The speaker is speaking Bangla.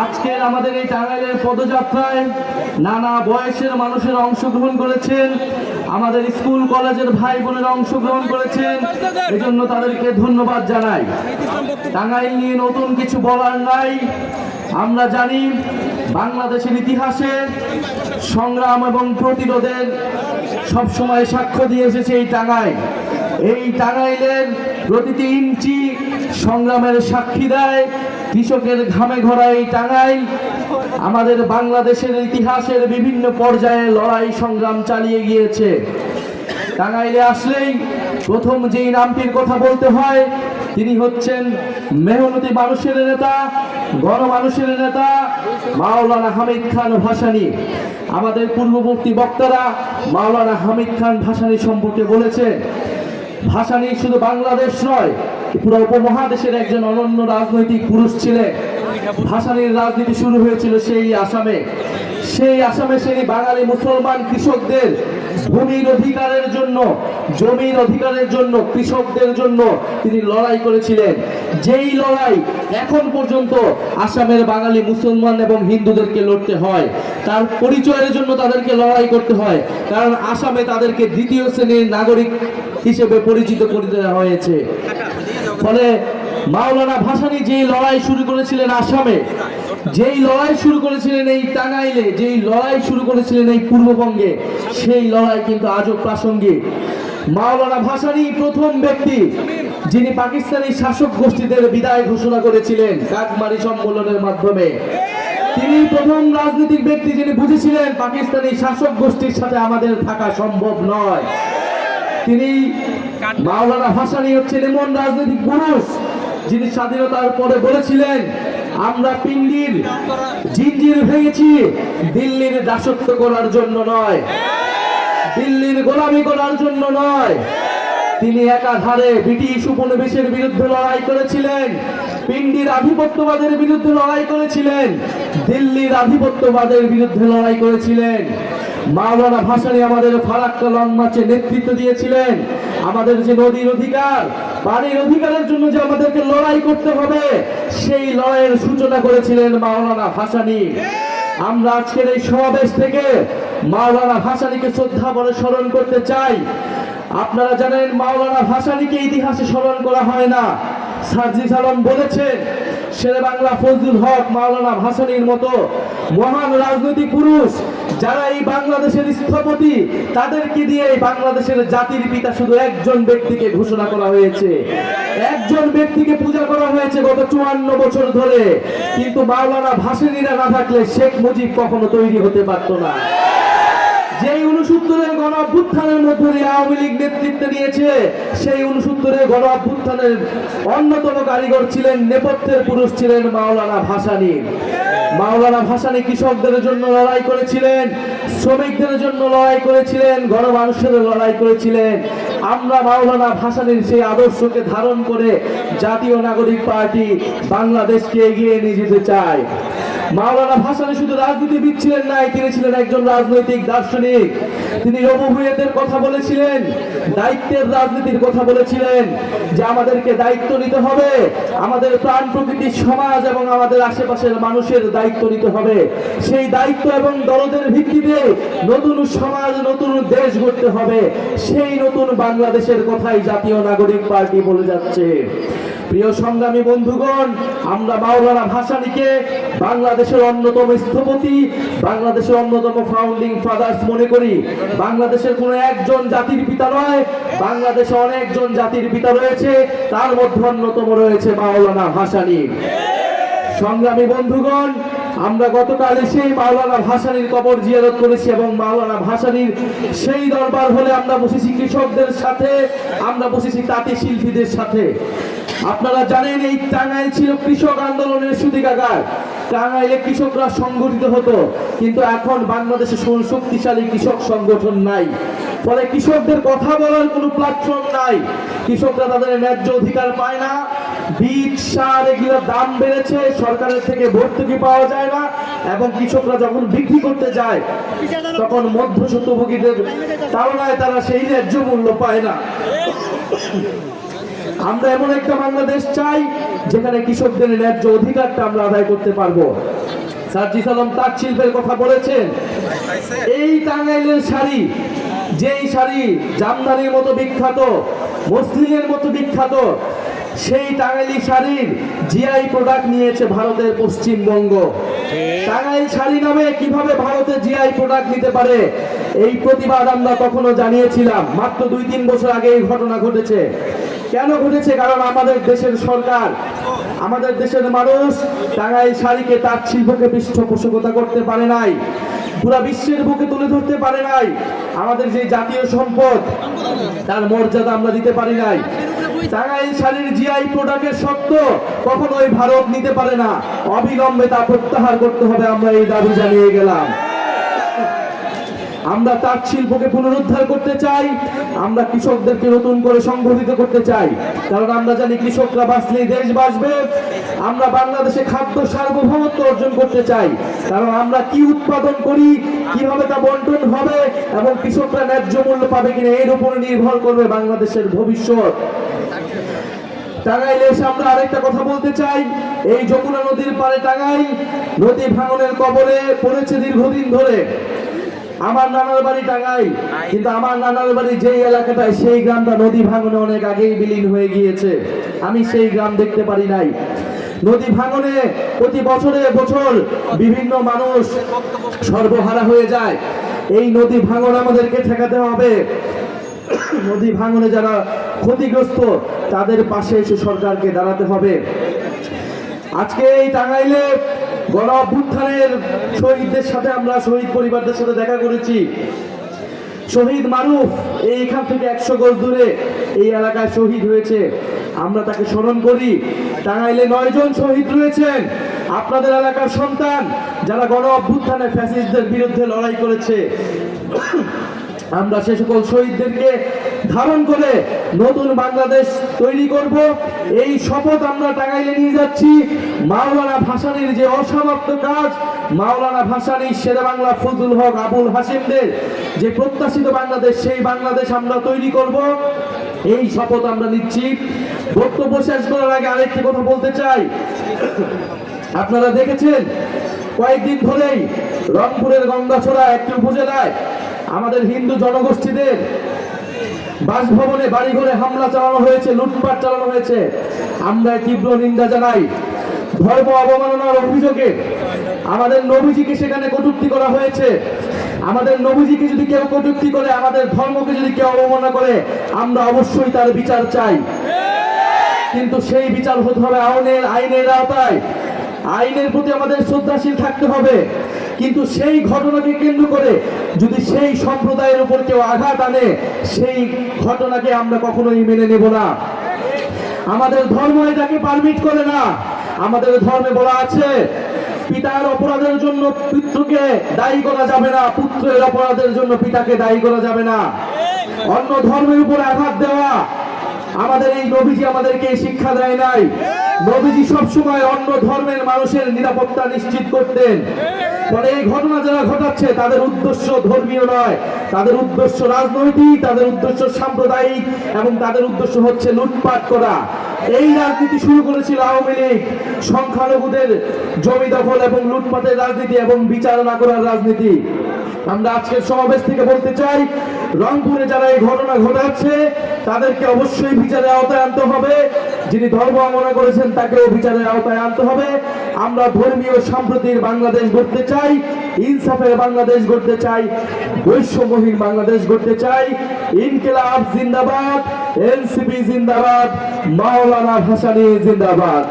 আজকের আমাদের এই টাঙ্গাইলের পদযাত্রায় নানা বয়সের মানুষের অংশগ্রহণ করেছেন, আমাদের স্কুল কলেজের ভাই বোনেরা অংশগ্রহণ করেছেন, এজন্য তাদেরকে ধন্যবাদ জানাই। টাঙ্গাইল নিয়ে নতুন কিছু বলার নাই। আমরা জানি বাংলাদেশের ইতিহাসে সংগ্রাম এবং প্রতিরোধের সবসময় সাক্ষ্য দিয়ে এসেছে এই টাঙ্গাইল। এই টাঙ্গাইলের প্রতিটি ইঞ্চি সংগ্রামের সাক্ষী দেয়। কৃষকের ঘামে ঘরা এই টাঙ্গাইল আমাদের বাংলাদেশের ইতিহাসের বিভিন্ন পর্যায়ে লড়াই সংগ্রাম চালিয়ে গিয়েছে। টাঙ্গাইলে আসলেই প্রথম যেই নামটির কথা বলতে হয় তিনি হচ্ছেন মেহনতি মানুষের নেতা, গণমানুষের নেতা মাওলানা হামিদ খান ভাসানী। আমাদের পূর্ববর্তী বক্তারা মাওলানা হামিদ খান ভাসানী সম্পর্কে বলেছেন। ভাসানী শুধু বাংলাদেশ নয়, পুরো উপমহাদেশের একজন অনন্য রাজনৈতিক পুরুষ ছিলেন। ভাসানীর রাজনীতি শুরু হয়েছিল সেই আসামে। সেই বাঙালি মুসলমান কৃষকদের ভূমির অধিকারের জন্য, জমির অধিকারের জন্য, কৃষকদের জন্য তিনি লড়াই করেছিলেন। যেই লড়াই এখন পর্যন্ত আসামের বাঙালি মুসলমান এবং হিন্দুদেরকে লড়তে হয়। তার পরিচয়ের জন্য তাদেরকে লড়াই করতে হয়, কারণ আসামে তাদেরকে দ্বিতীয় শ্রেণীর নাগরিক হিসেবে পরিচিত করে দেওয়া হয়েছে। ফলে মাওলানা ভাসানী যেই লড়াই শুরু করেছিলেন আসামে, যেই লড়াই শুরু করেছিলেন এই টাঙ্গাইলে, যেই লড়াই শুরু করেছিলেন এই পূর্ববঙ্গে, সেই লড়াই কিন্তু আজও প্রাসঙ্গিক। মাওলানা ভাসানী প্রথম ব্যক্তি যিনি পাকিস্তানি শাসক গোষ্ঠীদের বিদায় ঘোষণা করেছিলেন কাকমারি সম্মেলনের মাধ্যমে। তিনি প্রথম রাজনৈতিক ব্যক্তি যিনি বুঝেছিলেন পাকিস্তানি শাসক গোষ্ঠীর সাথে আমাদের থাকা সম্ভব নয়। তিনি মাওলানা ভাসানী হচ্ছেন এমন রাজনৈতিক পুরুষ যিনি স্বাধীনতার পরে বলেছিলেন, আমরা পিন্ডির জিঞ্জির ভেঙেছি দিল্লির দাসত্ব করার জন্য নয়, দিল্লির গোলামি করার জন্য নয়। তিনি একাধারে ব্রিটিশ উপনিবেশের বিরুদ্ধে লড়াই করেছিলেন, পিন্ডির আধিপত্যবাদের বিরুদ্ধে লড়াই করেছিলেন, দিল্লির আধিপত্যবাদের বিরুদ্ধে লড়াই করেছিলেন। মাওলানা ভাসানী আমাদের ফারাক্কা লং মার্চে নেতৃত্ব দিয়েছিলেন। আমাদের যে নদীর অধিকার, পানির অধিকারের জন্য যে আমাদেরকে লড়াই করতে হবে, সেই লড়াইয়ের সূচনা করেছিলেন মাওলানা ভাসানী। আমরা আজকের এই সমাবেশ থেকে মাওলানা ভাসানীকে শ্রদ্ধা ভরে স্মরণ করতে চাই। আপনারা জানেন মাওলানা ভাসানীকে ইতিহাসে স্মরণ করা হয় না। সার্জিস আলম বলেছেন, শেরে বাংলা ফজলুল হক মাওলানা ভাসানীর মতো মহান রাজনৈতিক পুরুষ যারা এই বাংলাদেশের স্থপতি, তাদেরকে দিয়ে এই বাংলাদেশের জাতির পিতা শুধু একজন ব্যক্তিকে ঘোষণা করা হয়েছে, একজন ব্যক্তিকে পূজা করা হয়েছে গত 54 বছর ধরে। কিন্তু মাওলানা ভাসানীরা না থাকলে শেখ মুজিব কখনো তৈরি হতে পারত না। যেই 69-এর গণ অভ্যুত্থানের মধ্যে দিয়ে আওয়ামী লীগ নেতৃত্ব নিয়েছে, সেই 69-এর গণ অভ্যুত্থানের অন্যতম কারিগর ছিলেন, নেপথ্যের পুরুষ ছিলেন মাওলানা ভাসানী। মাওলানা ভাসানী কৃষকদের জন্য লড়াই করেছিলেন, শ্রমিকদের জন্য লড়াই করেছিলেন, গণমানুষের লড়াই করেছিলেন। আমরা মাওলানা ভাসানীর সেই আদর্শকে ধারণ করে জাতীয় নাগরিক পার্টি বাংলাদেশকে এগিয়ে নিয়ে যেতে চাই। মাওলানা ভাসানী শুধু রাজনীতিবিদ ছিলেন না, তিনি ছিলেন একজন রাজনৈতিক দার্শনিক। তিনি রবুহুইয়াতের কথা বলেছিলেন, দায়িত্বের রাজনীতির কথা বলেছিলেন, যে আমাদেরকে দায়িত্ব নিতে হবে, আমাদের প্রাণ প্রকৃতির সমাজ এবং আমাদের আশেপাশের মানুষের দায়িত্ব নিতে হবে। সেই দায়িত্ব এবং দরদের ভিত্তিতে নতুন সমাজ, নতুন দেশ গড়তে হবে। সেই নতুন বাংলাদেশের কথাই জাতীয় নাগরিক পার্টি বলে যাচ্ছে। প্রিয় সংগ্রামী বন্ধুগণ, আমরা মাওলানা ভাসানীকে বাংলাদেশের অন্যতম স্থপতি, বাংলাদেশের অন্যতম ফাউন্ডিং ফাদার্স মনে করি। বাংলাদেশের কোনো একজন জাতির পিতা নয়, বাংলাদেশে অনেকজন জাতির পিতা রয়েছে, তার মধ্যে অন্যতম রয়েছে মাওলানা ভাসানী। সংগ্রামী বন্ধুগণ, আমরা গতকাল সেই মাওলানা ভাসানীর কবর জিয়ারত করেছি এবং মাওলানা ভাসানীর সেই দরবার হলে আমরা বসেছি কৃষকদের সাথে, আমরা বসেছি তাঁতি শিল্পীদের সাথে। আপনারা জানেন এই টাঙ্গাইল ছিল কৃষক আন্দোলনের সূতিকাগার। টাঙ্গাইলে কৃষকরা সংগঠিত হতো, কিন্তু এখন বাংলাদেশে শক্তিশালী কৃষক সংগঠন নাই। ফলে কৃষকদের কথা বলার কোনো প্ল্যাটফর্ম নাই। কৃষকরা তাদের ন্যায্য অধিকার পায় না। বীজ, সার এগুলোর দাম বেড়েছে, সরকারের থেকে ভর্তুকি পাওয়া যায় না, এবং কৃষকরা যখন বিক্রি করতে যায় তখন মধ্যস্বত্বভোগীদের তাড়নায় তারা সেই ন্যায্য মূল্য পায় না। আমরা এমন একটা বাংলাদেশ চাই যেখানে কৃষকদের ন্যায্য অধিকারটা আমরা আদায় করতে পারবো। সার্জিস আলম তাঁত শিল্পের কথা বলেছেন। এই টাঙ্গাইলের শাড়ি, যেই শাড়ি জামদানির মতো বিখ্যাত, মসলিনের মতো বিখ্যাত, সেই টাঙ্গাইলি শাড়ির জিআই প্রোডাক্ট নিয়েছে ভারতের পশ্চিমবঙ্গ। টাঙ্গাইল শাড়ি নামে কিভাবে ভারতে জিআই প্রোডাক্ট নিতে পারে, এই প্রতিবাদ আমরা তখনও জানিয়েছিলাম। মাত্র 2-3 বছর আগে এই ঘটনা ঘটেছে। কেন ঘটেছে? কারণ আমাদের দেশের সরকার, আমাদের দেশের মানুষ টাঙ্গাইল শাড়িকে, তাঁত শিল্পকে পৃষ্ঠপোষকতা করতে পারে নাই, পুরা বিশ্বের বুকে তুলে ধরতে পারে নাই। আমাদের যে জাতীয় সম্পদ, তার মর্যাদা আমরা দিতে পারি নাই। টাঙ্গাইল শাড়ির জিআই প্রোডাক্টের সত্ত্ব কখনোই ভারত নিতে পারে না। অবিলম্বে তা প্রত্যাহার করতে হবে, আমরা এই দাবি জানিয়ে গেলাম। আমরা তাঁত শিল্পকে পুনরুদ্ধার করতে চাই, আমরা কৃষকদেরকে নতুন করে সংগঠিত করতে চাই, কারণ আমরা জানি কৃষকরা বাঁচলেই দেশ বাঁচবে। আমরা বাংলাদেশে খাদ্য সার্বভৌমত্ব অর্জন করতে চাই, কারণ আমরা কি উৎপাদন করি, কিভাবে তা বন্টন হবে এবং কৃষকরা ন্যায্য মূল্য পাবে কিনা, এর উপরে নির্ভর করবে বাংলাদেশের ভবিষ্যৎ। টাঙ্গাইলে এসে আমরা আরেকটা কথা বলতে চাই। এই যমুনা নদীর পাড়ে টাঙ্গাইল নদী ভাঙনের কবলে পড়েছে দীর্ঘদিন ধরে। আমার নানার বাড়ি টাঙ্গাইল, কিন্তু আমার নানার বাড়ি যেই এলাকাটায়, সেই গ্রামটা নদী ভাঙনে অনেক আগেই বিলীন হয়ে গিয়েছে। আমি সেই গ্রাম দেখতে পারি নাই। নদী ভাঙনে প্রতি বছর বিভিন্ন মানুষ সর্বহারা হয়ে যায়। এই নদী ভাঙন আমাদেরকে ঠেকাতে হবে। নদী ভাঙনে যারা ক্ষতিগ্রস্ত, তাদের পাশে এসে সরকারকে দাঁড়াতে হবে। আজকে এই টাঙ্গাইলে গণ অভ্যুত্থানের শহীদদের সাথে, আমরা শহীদ পরিবারদের সাথে দেখা করেছি। শহীদ মারুফ এইখান থেকে 100 গজ দূরে এই এলাকায় শহীদ হয়েছে, আমরা তাকে স্মরণ করি। টাঙ্গাইলে 9 জন শহীদ রয়েছেন, আপনাদের এলাকার সন্তান, যারা গণ অভ্যুত্থানে ফ্যাসিস্টদের বিরুদ্ধে লড়াই করেছে। আমরা সে সকল শহীদদেরকে ধারণ করে নতুন বাংলাদেশ তৈরি করব, এই শপথ আমরা টাঙ্গাইলে নিয়ে যাচ্ছি। মাওলানা ভাসানীর যে অসমাপ্ত কাজ, মাওলানা ভাসানী, শেরে বাংলা ফজলুল হক, আবুল হাসিমদের যে প্রত্যাশিত বাংলাদেশ, সেই বাংলাদেশ আমরা তৈরি করব, এই শপথ আমরা নিচ্ছি। বক্তব্য শেষ করার আগে আরেকটি কথা বলতে চাই। আপনারা দেখেছেন কয়েকদিন ধরেই রংপুরের গঙ্গাছড়া একটি উপজেলায় আমাদের হিন্দু জনগোষ্ঠীদের বাসভবনে, বাড়িঘরে হামলা চালানো হয়েছে, লুটপাট চালানো হয়েছে। আমরা তীব্র নিন্দা জানাই। ধর্ম অবমাননার অভিযোগে আমাদের নবীজিকে সেখানে কটূক্তি করা হয়েছে। আমাদের নবীজিকে যদি কেউ কটূক্তি করে, আমাদের ধর্মকে যদি কেউ অবমাননা করে, আমরা অবশ্যই তার বিচার চাই। কিন্তু সেই বিচার হতে হবে আইনের আওতায়। আইনের প্রতি আমাদের শ্রদ্ধাশীল থাকতে হবে। কিন্তু সেই ঘটনাকে কেন্দ্র করে যদি সেই সম্প্রদায়ের উপর কেউ আঘাত আনে, সেই ঘটনাকে আমরা কখনোই মেনে নেব না। আমাদের ধর্ম এটাকে পারমিট করে না। আমাদের ধর্মে বলা আছে, পিতার অপরাধের জন্য পুত্রকে দায়ী করা যাবে না, পুত্রের অপরাধের জন্য পিতাকে দায়ী করা যাবে না। অন্য ধর্মের উপর আঘাত দেওয়া, আমাদের এই নবীজি আমাদেরকে শিক্ষা দেয় নাই। নবীজি সবসময় অন্য ধর্মের মানুষের নিরাপত্তা নিশ্চিত করতেন। পরে এই ঘটনা যারা ঘটাচ্ছে, তাদের উদ্দেশ্য ধর্মীয় নয়, তাদের উদ্দেশ্য রাজনৈতিক, তাদের উদ্দেশ্য সাম্প্রদায়িক, এবং তাদের উদ্দেশ্য হচ্ছে লুটপাট করা। এই রাজনীতি শুরু করেছিল আওয়ামী লীগ, সংখ্যালঘুদের জমি দখল এবং লুটপাটের রাজনীতি এবং বিচার না করার রাজনীতি। আমরা আজকের সমাবেশ থেকে বলতে চাই, রংপুরে যারা এই ঘটনা ঘটাচ্ছে, তাদেরকে অবশ্যই বিচারের আওতায় আনতে হবে। যিনি ধর্ম অবমাননা করেছেন, তাকেও বিচারের আওতায় আনতে হবে। আমরা ধর্মীয় সম্প্রীতির বাংলাদেশ গড়তে চাই, ইনসাফের বাংলাদেশ গড়তে চাই, বৈষম্যহীন বাংলাদেশ গড়তে চাই। ইনকিলাব জিন্দাবাদ, এনসিপি জিন্দাবাদ, মাওলানা ভাসানী জিন্দাবাদ।